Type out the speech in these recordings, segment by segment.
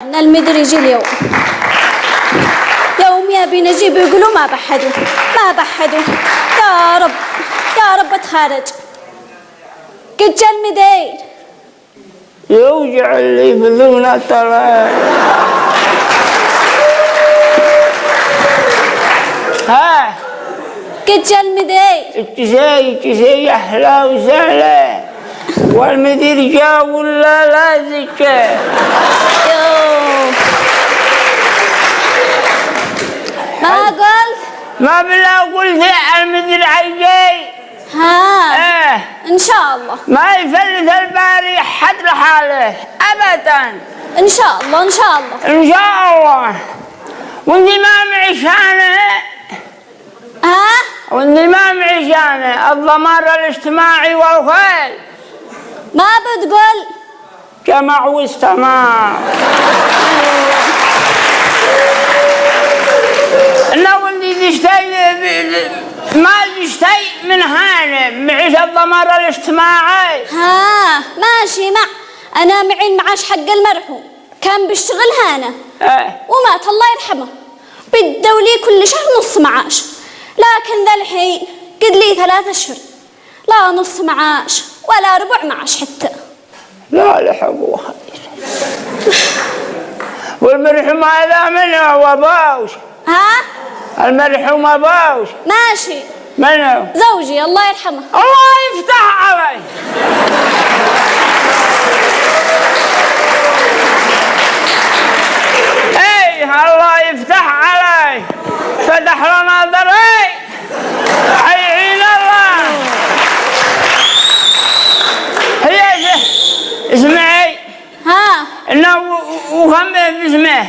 ان المدير يجي اليوم. يوم يبي نجيب يقولوا ما بحدوا. يا رب اتخرج. قد جا المدير. يوجع اللي بدون الطلاق. ها قد جا المدير. الجزاي احلى وسهله. والمدير جا ولا لا زكا؟ ما قلت؟ ما بالله قلت المدير عيجي. ها ان شاء الله ما يفلت البارح حد لحاله ابدا. ان شاء الله وانتي ما معي شانه. وانتي ما معي شانه الضمار الاجتماعي والخيل. ما بتقول جمع واستمع. انه وانتي تشتي ما تشتي من هانه معيش الضمار الاجتماعي. ماشي انا معي المعاش حق المرحوم كان بيشتغل هنا ومات الله يرحمه. بدوا لي كل شهر نص معاش، لكن ذا الحين قد لي 3 أشهر لا نص معاش ولا ربع معاش حتى. لا لحقوها. والمرحوم هذا منه وابوش. المرحوم ابوش. ماشي منه زوجي الله يرحمه. الله يفتح عليه. الله يفتح عليه. فتح لنا ضري. حيعين الله. هي اسمعي. انه وهم باسمه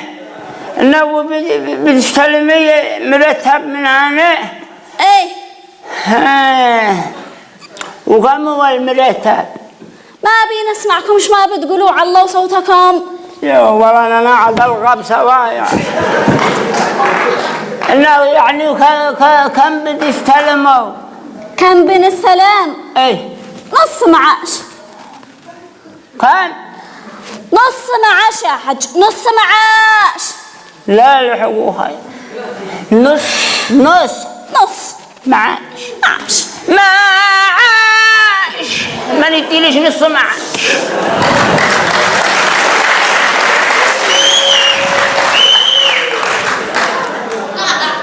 انه بتستلمي مرتب من هنا. وكم هو المرتب؟ ما بينا نسمعكم ايش ما بتقولوا علوا صوتكم. يا والله انا على الغب سوايا. انه يعني كم بتستلموا؟ كم بنستلم؟ نص معاش. كم؟ نص معاش يا حج، نص معاش. لا لحقوها. نص معاش. ما نديليش نص معاش.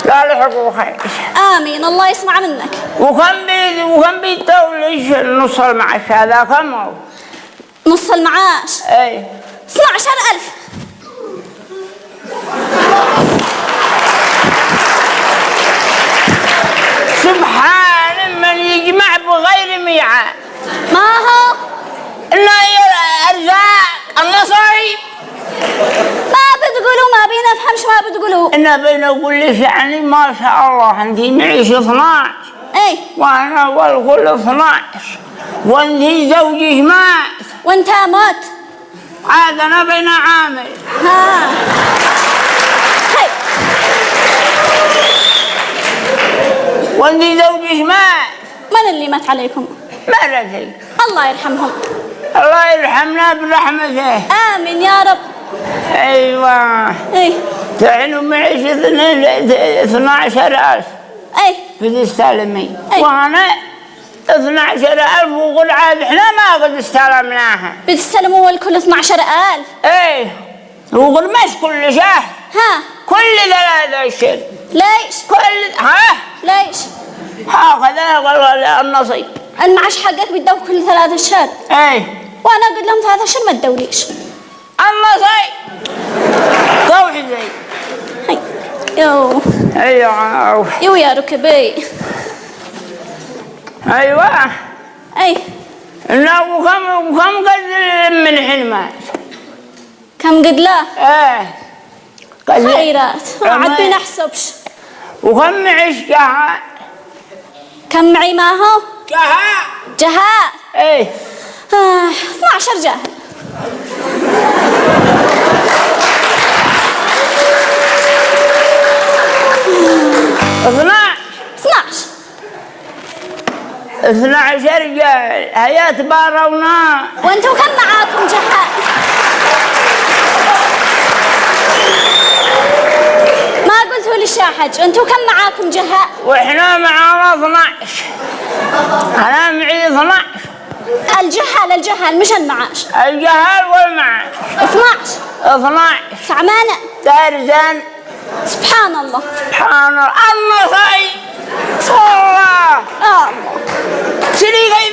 لا لحقوها. آمين الله يسمع منك. وكم بيدولش نص المعاش هذا كم هو؟ نص المعاش 12,000. سبحان من يجمع بغير ميعاد. ما هو؟ إنه أرزاق النصيب. ما بتقولوا ما بينا نفهمش ما بتقولوا. إنه بينا أقول لك يعني ما شاء الله أنتي معيش 12. وأنا والكل 12. وأنتي زوجي مات. وأنت مات. عاد أنا بين عامل. وأنتي زوجي مات. من اللي مات عليكم؟ مرتي. الله يرحمهم. الله يرحمنا برحمته. آمين يا رب. أيوة. تعينوا معيش 12,000. بتستلمي. وأنا 12,000 وقل عاد احنا ما قد استلمناها. بتستلموا الكل 12,000؟ وقل مش كل شهر. كل 3 أشهر. ليش؟ ليش؟ هكذا والله النصيب. المعاش حقك بيدوك كل 3 أشهر. وأنا قلت لهم 3 أشهر ما تدوليش. النصيب. قوي زي. يو يا ركبي. إنه وكم قد من حلمات؟ كم قد لا؟ خيرات عاد بنحسبش. وكم معيش جهاء؟ كم معي ما هو؟ جهاء 12 جاهل. 12 رجال هيا تبارونا. وانتوا كم معاكم جهاء؟ حج انتوا كم معاكم جهال؟ واحنا معانا 12. انا معي 12. الجهال مش المعاش. الجهال والمعاش 12. سعمانة ترزن. سبحان الله سبحان الله. الله صي الله. الله سريقة